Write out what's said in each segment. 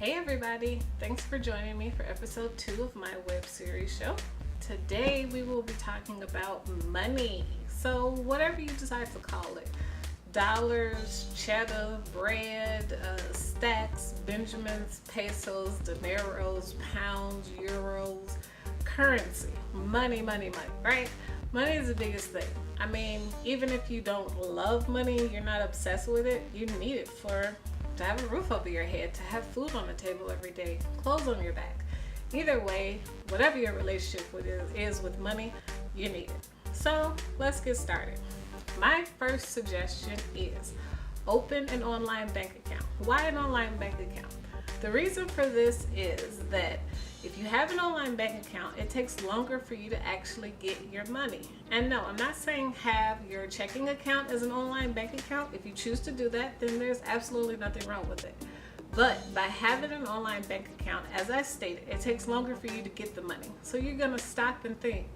Hey everybody, thanks for joining me for episode 2 of my web series show. Today we will be talking about money. So whatever you decide to call it, dollars, cheddar, bread, stacks, Benjamins, pesos, dineros, pounds, euros, currency, money, right? Money is the biggest thing. I mean, even if you don't love money, you're not obsessed with it, you need it to have a roof over your head, to have food on the table every day, clothes on your back. Either way, whatever your relationship is with money, you need it. So let's get started. My first suggestion is open an online bank account. Why an online bank account? The reason for this is that if you have an online bank account, it takes longer for you to actually get your money. And no, I'm not saying have your checking account as an online bank account. If you choose to do that, then there's absolutely nothing wrong with it. But by having an online bank account, as I stated, it takes longer for you to get the money. So you're gonna stop and think,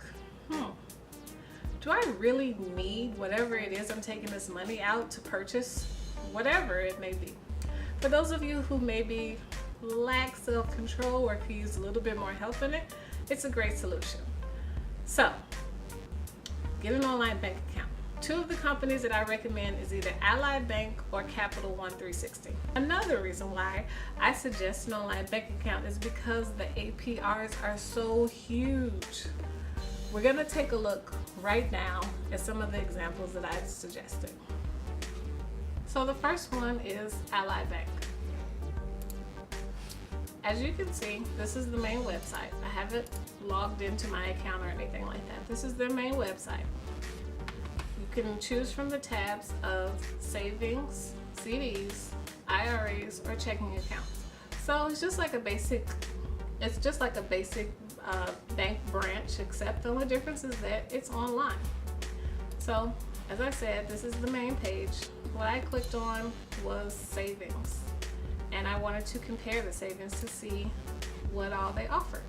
do I really need whatever it is I'm taking this money out to purchase? Whatever it may be. For those of you who maybe lack self-control or could use a little bit more help in it, it's a great solution. So get an online bank account. Two of the companies that I recommend is either Ally Bank or Capital One 360. Another reason why I suggest an online bank account is because the APRs are so huge. We're gonna take a look right now at some of the examples that I've suggested. So the first one is Ally Bank. As you can see, this is the main website. I haven't logged into my account or anything like that. This is their main website. You can choose from the tabs of savings, CDs, IRAs, or checking accounts. So it's just like a basic bank branch, except the only difference is that it's online. So as I said, this is the main page. What I clicked on was savings, and I wanted to compare the savings to see what all they offer.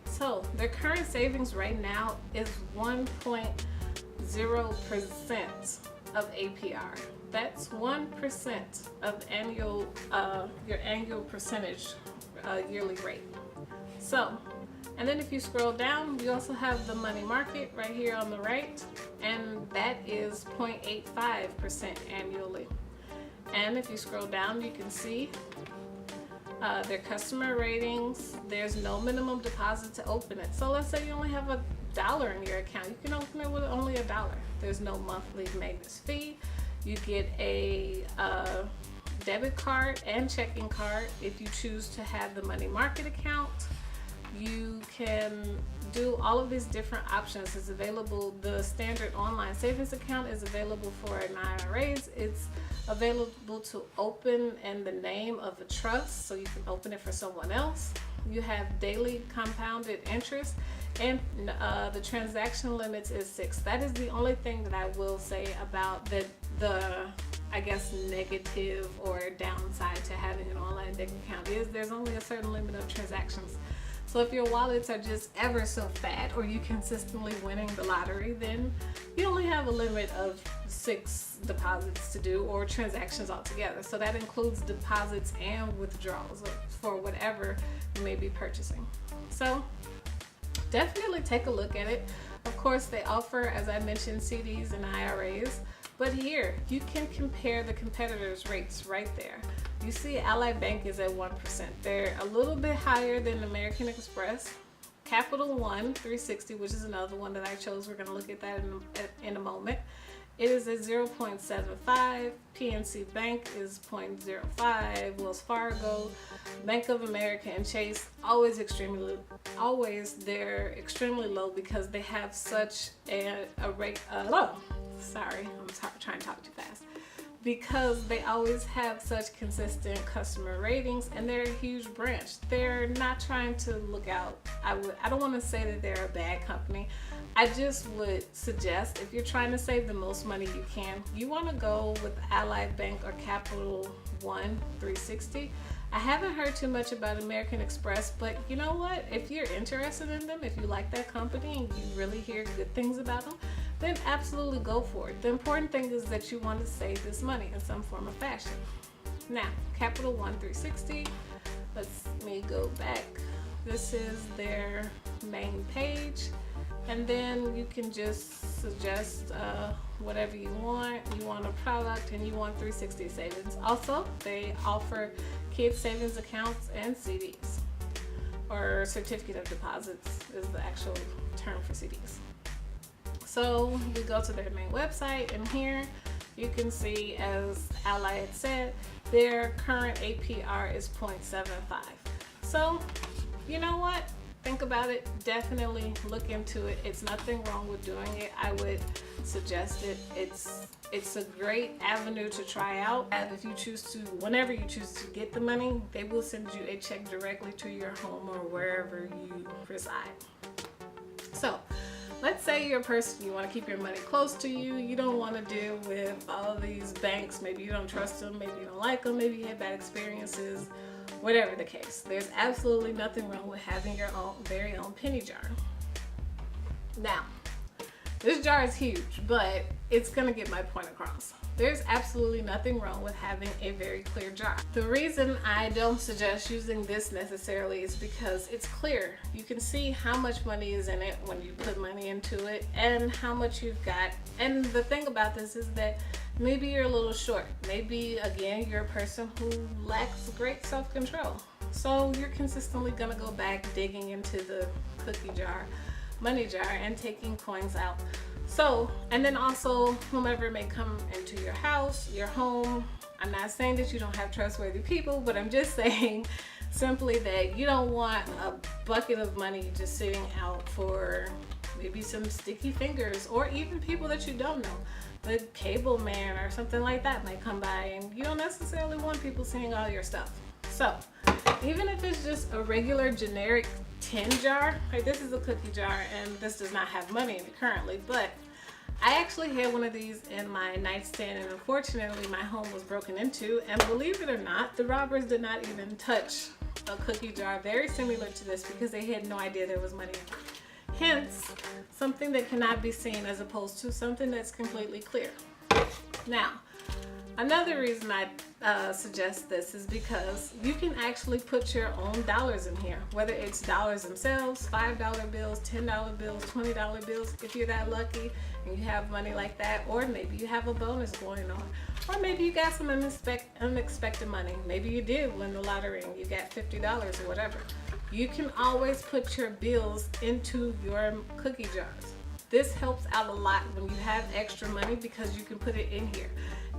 So their current savings right now is 1.0% of APR. That's 1% of your annual percentage yearly rate. So, and then if you scroll down, you also have the money market right here on the right, and that is 0.85% annually. And if you scroll down, you can see their customer ratings. There's no minimum deposit to open it. So let's say you only have $1 in your account. You can open it with only $1. There's no monthly maintenance fee. You get a debit card and checking card if you choose to have the money market account. You can do all of these different options. It's available. The standard online savings account is available for an IRAs. It's available to open in the name of a trust, so you can open it for someone else. You have daily compounded interest, and the transaction limits is 6. That is the only thing that I will say about the I guess negative or downside to having an online bank account is there's only a certain limit of transactions. So if your wallets are just ever so fat, or you consistently winning the lottery, then you only have a limit of 6 deposits to do, or transactions altogether. So that includes deposits and withdrawals for whatever you may be purchasing. So definitely take a look at it. Of course, they offer, as I mentioned, CDs and IRAs. But here, you can compare the competitors' rates right there. You see Ally Bank is at 1%. They're a little bit higher than American Express. Capital One 360, which is another one that I chose. We're going to look at that in a moment. It is at 0.75. PNC Bank is 0.05. Wells Fargo, Bank of America, and Chase they're extremely low because they have such a rate. Sorry, I'm trying to talk too fast. Because they always have such consistent customer ratings, and they're a huge branch. They're not trying to look out. I don't want to say that they're a bad company. I just would suggest, if you're trying to save the most money you can, you want to go with Ally Bank or Capital One 360. I haven't heard too much about American Express, but you know what? If you're interested in them, if you like that company and you really hear good things about them, then absolutely go for it. The important thing is that you want to save this money in some form or fashion. Now, Capital One 360, Let me go back. This is their main page, and then you can just suggest whatever you want. You want a product and you want 360 savings. Also, they offer kids savings accounts and CDs, or certificate of deposits is the actual term for CDs. So we go to their main website, and here you can see, as Ally had said, their current APR is 0.75. So you know what? Think about it. Definitely look into it. It's nothing wrong with doing it. I would suggest it. It's a great avenue to try out. And if you choose to, whenever you choose to get the money, they will send you a check directly to your home or wherever you reside. So let's say you're a person, you want to keep your money close to you. You don't want to deal with all these banks. Maybe you don't trust them. Maybe you don't like them. Maybe you had bad experiences. Whatever the case, there's absolutely nothing wrong with having your own very own penny jar. Now, this jar is huge, but it's gonna get my point across. There's absolutely nothing wrong with having a very clear jar. The reason I don't suggest using this necessarily is because it's clear. You can see how much money is in it when you put money into it and how much you've got. And the thing about this is that maybe you're a little short. Maybe, again, you're a person who lacks great self-control. So you're consistently gonna go back digging into the cookie jar, money jar, and taking coins out. So, and then also whomever may come into your house, your home. I'm not saying that you don't have trustworthy people, but I'm just saying simply that you don't want a bucket of money just sitting out for maybe some sticky fingers, or even people that you don't know. The cable man or something like that might come by, and you don't necessarily want people seeing all your stuff. So even if it's just a regular generic tin jar, like this is a cookie jar and this does not have money in it currently, but I actually had one of these in my nightstand, and unfortunately my home was broken into, and believe it or not, the robbers did not even touch a cookie jar very similar to this because they had no idea there was money in it. Hence, something that cannot be seen as opposed to something that's completely clear. Now, another reason I suggest this is because you can actually put your own dollars in here, whether it's dollars themselves, $5 bills, $10 bills, $20 bills, if you're that lucky and you have money like that, or maybe you have a bonus going on, or maybe you got some unexpected money. Maybe you did win the lottery and you got $50 or whatever. You can always put your bills into your cookie jars. This helps out a lot when you have extra money because you can put it in here.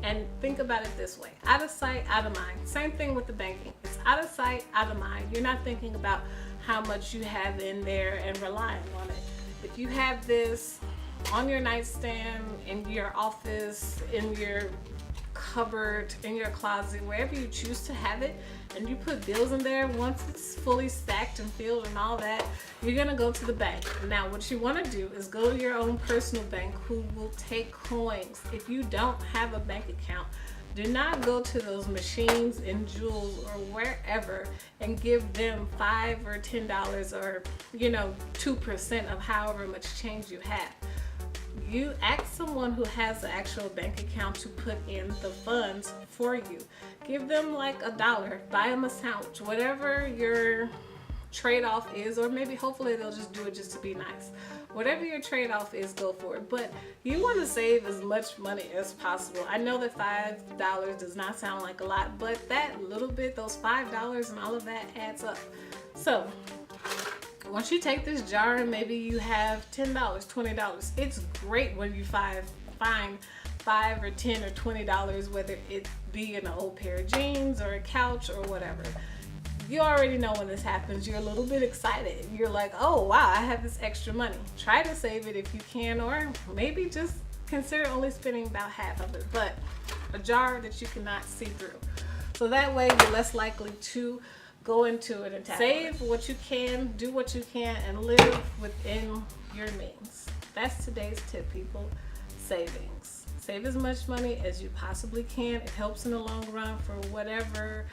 And think about it this way: out of sight, out of mind. Same thing with the banking. It's out of sight, out of mind. You're not thinking about how much you have in there and relying on it. If you have this on your nightstand, in your office, in your cupboard, in your closet, wherever you choose to have it, and you put bills in there, once it's fully stacked and filled and all that, you're gonna go to the bank. Now what you want to do is go to your own personal bank who will take coins. If you don't have a bank account, do not go to those machines in Jewels or wherever and give them $5 or $10 or 2% of however much change you have. You ask someone who has an actual bank account to put in the funds for you. Give them like $1, buy them a sandwich, whatever your trade-off is, or maybe hopefully they'll just do it just to be nice. Whatever your trade-off is, go for it. But you want to save as much money as possible. I know that $5 does not sound like a lot, but that little bit, those $5 and all of that adds up. So once you take this jar and maybe you have $10, $20, it's great when you find $5 or $10 or $20, whether it be in an old pair of jeans or a couch or whatever. You already know when this happens, you're a little bit excited. You're like, oh wow, I have this extra money. Try to save it if you can, or maybe just consider only spending about half of it, but a jar that you cannot see through. So that way you're less likely to go into it and save what you can, do what you can, and live within your means. That's today's tip, people. Savings. Save as much money as you possibly can. It helps in the long run for whatever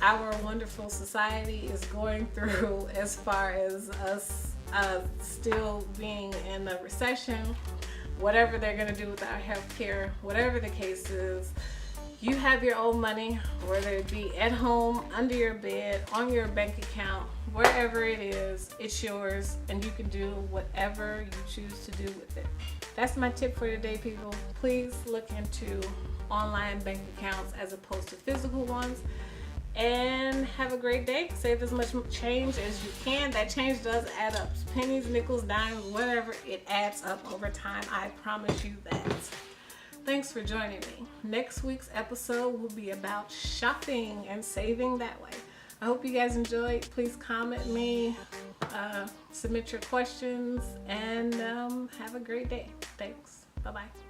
our wonderful society is going through as far as us still being in a recession, whatever they're going to do with our health care, whatever the case is. You have your own money, whether it be at home, under your bed, on your bank account, wherever it is, it's yours, and you can do whatever you choose to do with it. That's my tip for today, people. Please look into online bank accounts as opposed to physical ones. And have a great day. Save as much change as you can. That change does add up. Pennies, nickels, dimes, whatever, it adds up over time. I promise you that. Thanks for joining me. Next week's episode will be about shopping and saving that way. I hope you guys enjoyed. Please comment me, submit your questions, and have a great day. Thanks. Bye-bye.